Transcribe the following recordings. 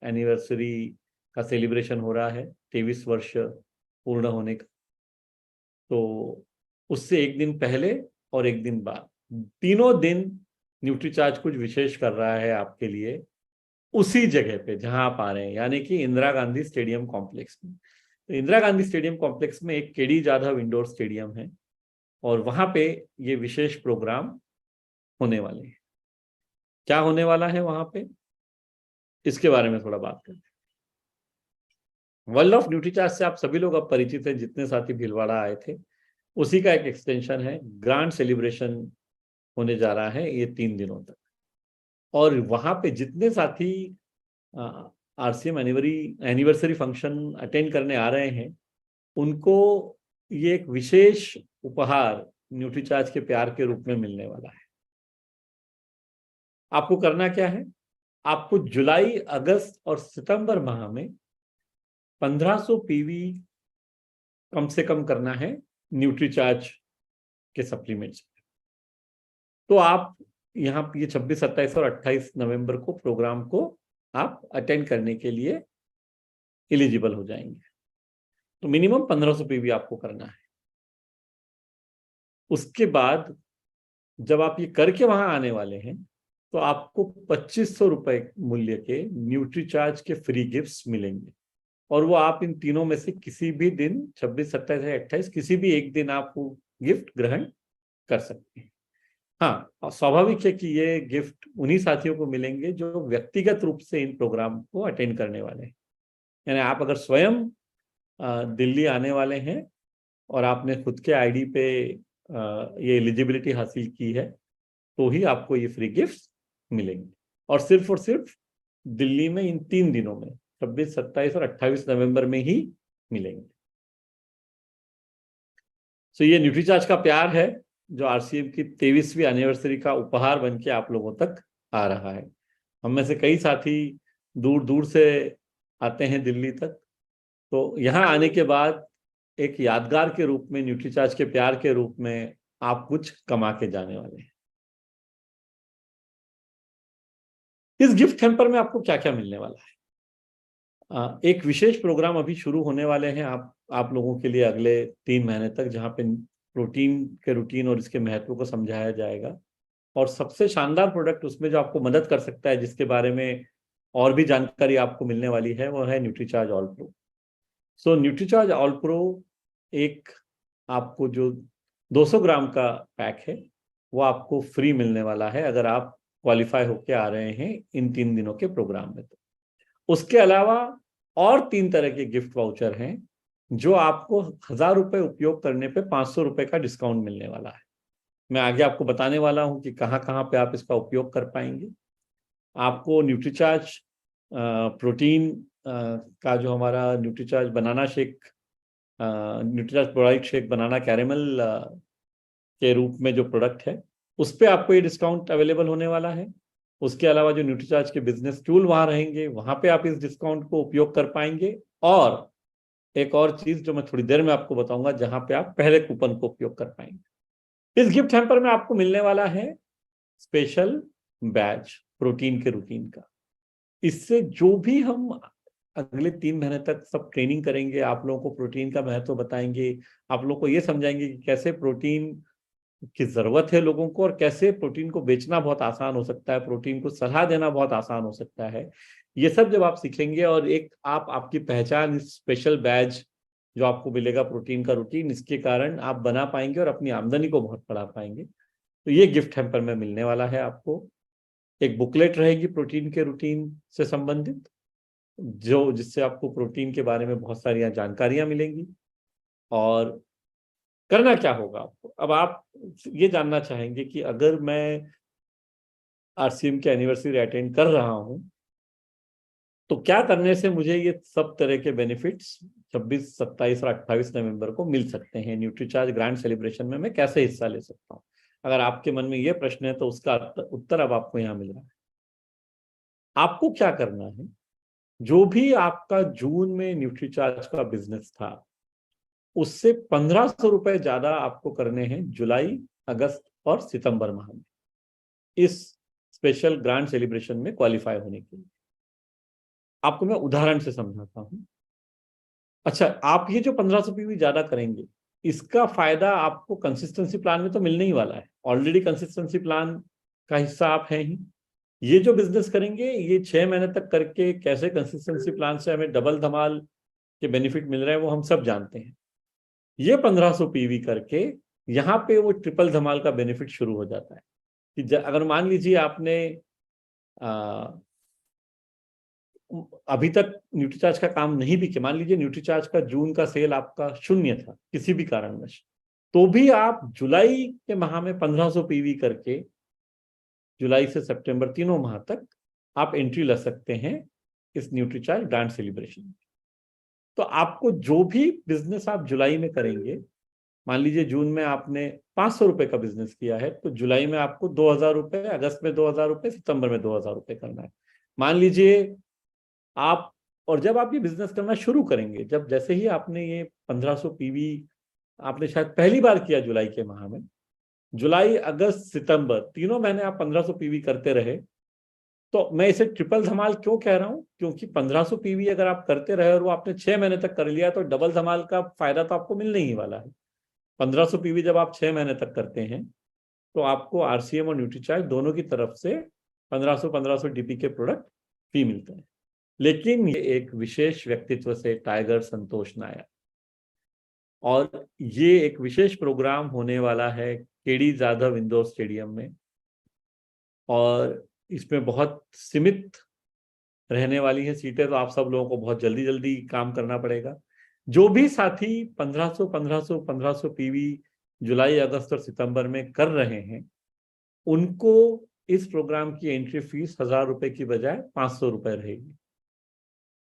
Anniversary का celebration हो रहा है, 23 वर्ष पूर्ण होने का। तो उससे एक दिन पहले और एक दिन बाद, तीनों दिन न्यूट्रीचार्ज कुछ विशेष कर रहा है आपके लिए, उसी जगह पे जहां आप आ रहे हैं, यानी कि इंदिरा गांधी स्टेडियम कॉम्प्लेक्स में। तो इंदिरा गांधी स्टेडियम कॉम्प्लेक्स में एक केडी जाधव इंडोर स्टेडियम है, और वहां पे ये विशेष प्रोग्राम होने वाले हैं। क्या होने वाला है वहां पे, इसके बारे में थोड़ा बात करते हैं। वर्ल्ड ऑफ न्यूट्रीचार्ज से आप सभी लोग अब परिचित हैं, जितने साथी भीलवाड़ा आए थे, उसी का एक एक्सटेंशन है। ग्रांड सेलिब्रेशन होने जा रहा है ये 3 दिनों तक, और वहां पे जितने साथी आरसीएम एनिवर्सरी फंक्शन अटेंड करने आ रहे हैं, उनको ये एक विशेष उपहार न्यूट्रीचार्ज के प्यार के रूप में मिलने वाला है। आपको करना क्या है, आपको जुलाई, अगस्त और सितंबर माह में 1500 पीवी कम से कम करना है न्यूट्रीचार्ज के सप्लीमेंट्स। तो आप यहाँ ये 26, 27 और 28 नवंबर को प्रोग्राम को आप अटेंड करने के लिए एलिजिबल हो जाएंगे। तो मिनिमम 1500 पीवी आपको करना है। उसके बाद जब आप ये करके वहां आने वाले हैं, तो आपको 2500 रुपए मूल्य के न्यूट्रीचार्ज के फ्री गिफ्ट्स मिलेंगे, और वो आप इन तीनों में से किसी भी दिन, 26, 27 या 28, किसी भी एक दिन आप वो गिफ्ट ग्रहण कर सकते हैं। हाँ, और स्वाभाविक है कि ये गिफ्ट उन्हीं साथियों को मिलेंगे जो व्यक्तिगत रूप से इन प्रोग्राम को अटेंड करने वाले हैं। यानी आप अगर स्वयं दिल्ली आने वाले हैं और आपने खुद के आईडी पे ये एलिजिबिलिटी हासिल की है, तो ही आपको ये फ्री गिफ्ट्स मिलेंगे। और सिर्फ दिल्ली में इन 3 दिनों में, 26, 27 और 28 नवंबर में ही मिलेंगे। तो ये न्यूट्रीचार्ज का प्यार है, जो आरसीएम की 23वीं एनिवर्सरी का उपहार बन के आप लोगों तक आ रहा है। हम में से कई साथी दूर दूर से आते हैं दिल्ली तक, तो यहाँ आने के बाद एक यादगार के रूप में, न्यूट्रीचार्ज के प्यार के रूप में आप कुछ कमा के जाने वाले हैं। इस गिफ्ट हैम्पर में आपको क्या क्या मिलने वाला है, एक विशेष प्रोग्राम अभी शुरू होने वाले हैं आप लोगों के लिए अगले 3 महीने तक, जहां पे प्रोटीन के रूटीन और इसके महत्व को समझाया जाएगा। और सबसे शानदार प्रोडक्ट उसमें जो आपको मदद कर सकता है, जिसके बारे में और भी जानकारी आपको मिलने वाली है, वो है न्यूट्रीचार्ज ऑल प्रो। सो न्यूट्रीचार्ज ऑल प्रो एक, आपको जो 200 ग्राम का पैक है, वो आपको फ्री मिलने वाला है अगर आप क्वालिफाई होके आ रहे हैं इन 3 दिनों के प्रोग्राम में। तो उसके अलावा और 3 तरह के गिफ्ट वाउचर हैं, जो आपको 1000 रुपए उपयोग करने पे 500 रुपए का डिस्काउंट मिलने वाला है। मैं आगे आपको बताने वाला हूं कि कहाँ कहाँ पे आप इसका उपयोग कर पाएंगे। आपको न्यूट्रीचार्ज प्रोटीन का जो हमारा न्यूट्रीचार्ज बनाना शेक, न्यूट्रीचार्ज प्रोडाइट शेक बनाना कैरेमल के रूप में जो प्रोडक्ट है, उस पर आपको ये डिस्काउंट अवेलेबल होने वाला है। उसके अलावा जो न्यूट्रीचार्ज के बिजनेस टूल वहां रहेंगे, वहां पे आप इस डिस्काउंट को उपयोग कर पाएंगे। और एक और चीज जो मैं थोड़ी देर में आपको बताऊंगा, जहां पे आप पहले कूपन को उपयोग कर पाएंगे। इस गिफ्ट हैम्पर में आपको मिलने वाला है स्पेशल बैच प्रोटीन के रूटीन का। इससे जो भी हम अगले 3 महीने तक सब ट्रेनिंग करेंगे, आप लोगों को प्रोटीन का महत्व बताएंगे, आप लोगों को ये समझाएंगे कि कैसे प्रोटीन की जरूरत है लोगों को, और कैसे प्रोटीन को बेचना बहुत आसान हो सकता है, प्रोटीन को सलाह देना बहुत आसान हो सकता है। ये सब जब आप सीखेंगे, और एक आपकी पहचान इस स्पेशल बैच जो आपको मिलेगा प्रोटीन का रूटीन, इसके कारण आप बना पाएंगे और अपनी आमदनी को बहुत बढ़ा पाएंगे। तो ये गिफ्ट हैम्पर में मिलने वाला है आपको। एक बुकलेट रहेगी प्रोटीन के रूटीन से संबंधित, जो जिससे आपको प्रोटीन के बारे में बहुत सारी जानकारियां मिलेंगी। और करना क्या होगा आपको, अब आप ये जानना चाहेंगे कि अगर मैं आरसीएम की एनिवर्सरी अटेंड कर रहा हूं, तो क्या करने से मुझे ये सब तरह के बेनिफिट्स 26, 27 और 28 नवंबर को मिल सकते हैं, न्यूट्रीचार्ज ग्रैंड सेलिब्रेशन में मैं कैसे हिस्सा ले सकता हूं। अगर आपके मन में ये प्रश्न है, तो उसका उत्तर अब आपको यहां मिल रहा है। आपको क्या करना है, जो भी आपका जून में न्यूट्रीचार्ज का बिजनेस था, उससे 1500 रुपए ज्यादा आपको करने हैं जुलाई, अगस्त और सितंबर माह में, इस स्पेशल ग्रांड सेलिब्रेशन में क्वालिफाई होने के लिए। आपको मैं उदाहरण से समझाता हूं। अच्छा, आप ये जो 1500 पीवी ज्यादा करेंगे, इसका फायदा आपको कंसिस्टेंसी प्लान में तो मिलने ही वाला है। ऑलरेडी कंसिस्टेंसी प्लान का हिस्सा आप हैं ही। ये जो बिजनेस करेंगे, ये 6 महीने तक करके कैसे कंसिस्टेंसी प्लान से हमें डबल धमाल के बेनिफिट मिल रहे हैं वो हम सब जानते हैं। ये 1500 पीवी करके यहाँ पे वो ट्रिपल धमाल का बेनिफिट शुरू हो जाता है कि अगर मान लीजिए आपने अभी तक न्यूट्रीचार्ज का काम नहीं भी किया, मान लीजिए न्यूट्रीचार्ज का जून का सेल आपका 0 था किसी भी कारणवश, तो भी आप जुलाई के माह में 1500 पीवी करके जुलाई से सितंबर तीनों माह तक आप एंट्री ले सकते हैं इस न्यूट्रीचार्ज ब्रांड सेलिब्रेशन में। तो आपको जो भी बिजनेस आप जुलाई में करेंगे, मान लीजिए जून में आपने 500 रुपए का बिजनेस किया है, तो जुलाई में आपको 2000 रुपए, अगस्त में 2000 रुपए, सितंबर में 2000 रुपए करना है। मान लीजिए आप, और जब आप ये बिजनेस करना शुरू करेंगे, जब जैसे ही आपने ये 1500 पीवी आपने शायद पहली बार किया जुलाई के माह में, जुलाई अगस्त सितंबर तीनों महीने आप 1500 पीवी करते रहे, तो मैं इसे ट्रिपल धमाल क्यों कह रहा हूं, क्योंकि 1500 पीवी अगर आप करते रहे और वो आपने 6 महीने तक कर लिया, तो डबल धमाल का फायदा तो आपको मिलने ही वाला है। 1500 पीवी जब आप 6 महीने तक करते हैं, तो आपको आरसीएम और न्यूट्रीचार्ज दोनों की तरफ से 1500 डीपी के प्रोडक्ट फ्री मिलते हैं। लेकिन ये एक विशेष व्यक्तित्व से, टाइगर संतोष नायर, और ये एक विशेष प्रोग्राम होने वाला है केडी जाधव इंडोर स्टेडियम में, और इसमें बहुत सीमित रहने वाली है सीटें, तो आप सब लोगों को बहुत जल्दी जल्दी काम करना पड़ेगा। जो भी साथी 1500 पीवी जुलाई, अगस्त और सितंबर में कर रहे हैं, उनको इस प्रोग्राम की एंट्री फीस 1000 रुपए की बजाय 500 रुपए रहेगी।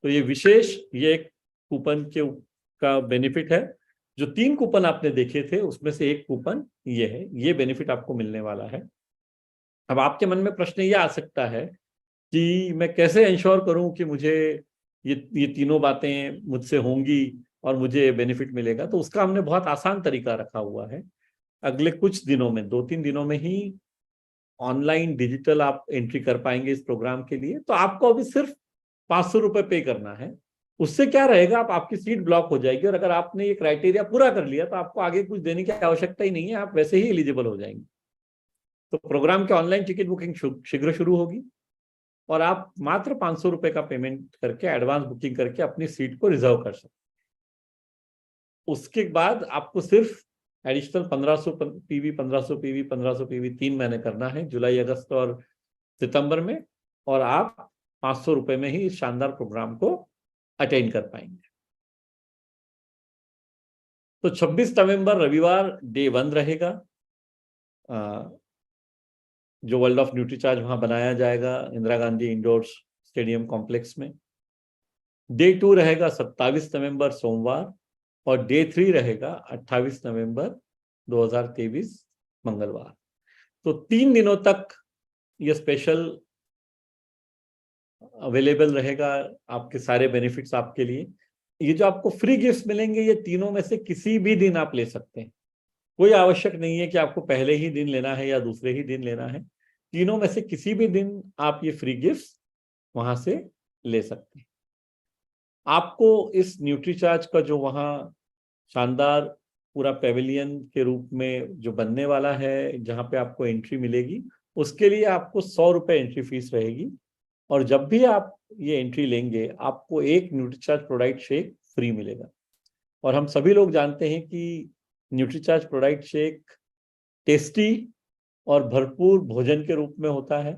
तो ये विशेष, ये एक कूपन का बेनिफिट है। जो 3 कूपन आपने देखे थे, उसमें से एक कूपन ये है, ये बेनिफिट आपको मिलने वाला है। अब आपके मन में प्रश्न ये आ सकता है कि मैं कैसे इंश्योर करूं कि मुझे ये तीनों बातें मुझसे होंगी और मुझे बेनिफिट मिलेगा। तो उसका हमने बहुत आसान तरीका रखा हुआ है। अगले कुछ दिनों में, 2-3 दिनों में ही ऑनलाइन डिजिटल आप एंट्री कर पाएंगे इस प्रोग्राम के लिए। तो आपको अभी सिर्फ 500 रुपए पे करना है। उससे क्या रहेगा, आपकी सीट ब्लॉक हो जाएगी, और अगर आपने ये क्राइटेरिया पूरा कर लिया तो आपको आगे कुछ देने की आवश्यकता ही नहीं है, आप वैसे ही एलिजिबल हो जाएंगे। तो प्रोग्राम के ऑनलाइन टिकट बुकिंग शीघ्र शुरू होगी, और आप मात्र 500 रुपए का पेमेंट करके, एडवांस बुकिंग करके अपनी सीट को रिजर्व कर सकते हैं। उसके बाद आपको सिर्फ एडिशनल 1500 पीवी 1500 पीवी 3 महीने करना है, जुलाई, अगस्त और सितंबर में, और आप 500 रुपए में ही इस शानदार प्रोग्राम को अटेंड कर पाएंगे। तो 26 नवंबर रविवार डे 1 रहेगा, जो वर्ल्ड ऑफ न्यूट्रीचार्ज वहां बनाया जाएगा Indira Gandhi indoor stadium complex में। डे 2 रहेगा 27 नवंबर सोमवार, और डे 3 रहेगा 28 नवंबर 2023 मंगलवार। तो 3 दिनों तक ये स्पेशल अवेलेबल रहेगा, आपके सारे बेनिफिट्स आपके लिए। ये जो आपको फ्री गिफ्ट्स मिलेंगे, ये तीनों में से किसी भी दिन आप ले सकते हैं। कोई आवश्यक नहीं है कि आपको पहले ही दिन लेना है या दूसरे ही दिन लेना है। तीनों में से किसी भी दिन आप ये फ्री गिफ्ट्स वहां से ले सकते हैं। आपको इस न्यूट्रीचार्ज का जो वहाँ शानदार पूरा पेविलियन के रूप में जो बनने वाला है, जहाँ पे आपको एंट्री मिलेगी, उसके लिए आपको 100 रुपए एंट्री फीस रहेगी। और जब भी आप ये एंट्री लेंगे, आपको एक न्यूट्रीचार्ज प्रोडाइट शेक फ्री मिलेगा। और हम सभी लोग जानते हैं कि न्यूट्रीचार्ज प्रोडाइट शेक टेस्टी और भरपूर भोजन के रूप में होता है।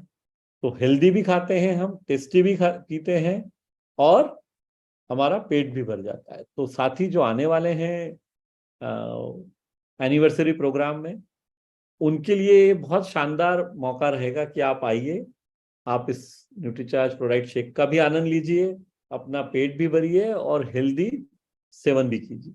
तो हेल्दी भी खाते हैं हम, टेस्टी भी पीते हैं, और हमारा पेट भी भर जाता है। तो साथी जो आने वाले हैं एनिवर्सरी प्रोग्राम में, उनके लिए बहुत शानदार मौका रहेगा कि आप आइए, आप इस न्यूट्रीचार्ज प्रोडाइट शेक का भी आनंद लीजिए, अपना पेट भी भरिए और हेल्दी सेवन भी कीजिए।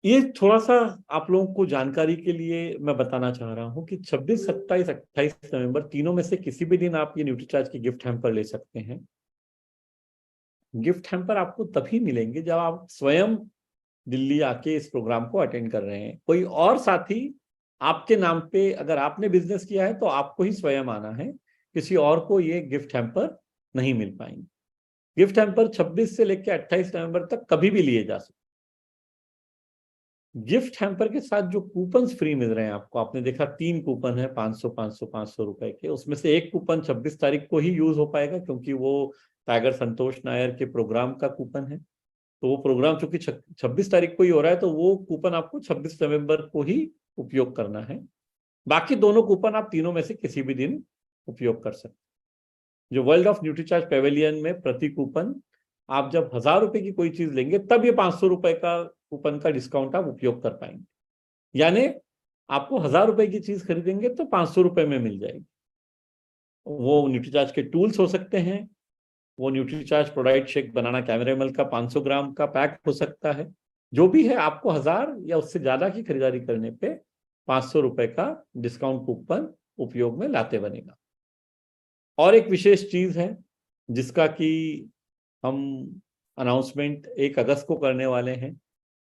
ये थोड़ा सा आप लोगों को जानकारी के लिए मैं बताना चाह रहा हूं कि 26, 27, 28 नवंबर तीनों में से किसी भी दिन आप ये न्यूट्रीचार्ज की गिफ्ट हैम्पर ले सकते हैं। गिफ्ट हैम्पर आपको तभी मिलेंगे जब आप स्वयं दिल्ली आके इस प्रोग्राम को अटेंड कर रहे हैं। कोई और साथी आपके नाम पे, अगर आपने बिजनेस किया है तो आपको ही स्वयं आना है, किसी और को ये गिफ्ट हैम्पर नहीं मिल पाएंगे। गिफ्ट हैम्पर 26 से लेकर 28 नवंबर तक कभी भी लिए जा सकते। गिफ्ट हैम्पर के साथ जो कूपन्स फ्री मिल रहे हैं आपको, आपने देखा 3 कूपन है 500 500 500 रुपए के, उसमें से एक कूपन 26 तारीख को ही यूज हो पाएगा क्योंकि वो टाइगर संतोष नायर के प्रोग्राम का कूपन है। तो वो प्रोग्राम चूंकि 26 तारीख को ही हो रहा है तो वो कूपन आपको 26 नवंबर को ही उपयोग करना है। बाकी दोनों कूपन आप तीनों में से किसी भी दिन उपयोग कर सकते हैं। जो वर्ल्ड ऑफ न्यूट्रीचार्ज पेवेलियन में प्रति कूपन आप जब 1000 रुपए की कोई चीज लेंगे तब ये 500 रुपए का कूपन का डिस्काउंट आप उपयोग कर पाएंगे। यानी आपको 1000 रुपए की चीज खरीदेंगे तो 500 रुपए में मिल जाएगी। वो न्यूट्रीचार्ज के टूल्स हो सकते हैं, वो न्यूट्रीचार्ज प्रोडाइट शेक बनाना कैमरेमल का 500 ग्राम का पैक हो सकता है। जो भी है आपको 1000 या उससे ज्यादा की खरीदारी करने पे 500 रुपए का डिस्काउंट कूपन उपयोग में लाते बनेगा। और एक विशेष चीज है जिसका कि हम अनाउंसमेंट 1 अगस्त को करने वाले हैं।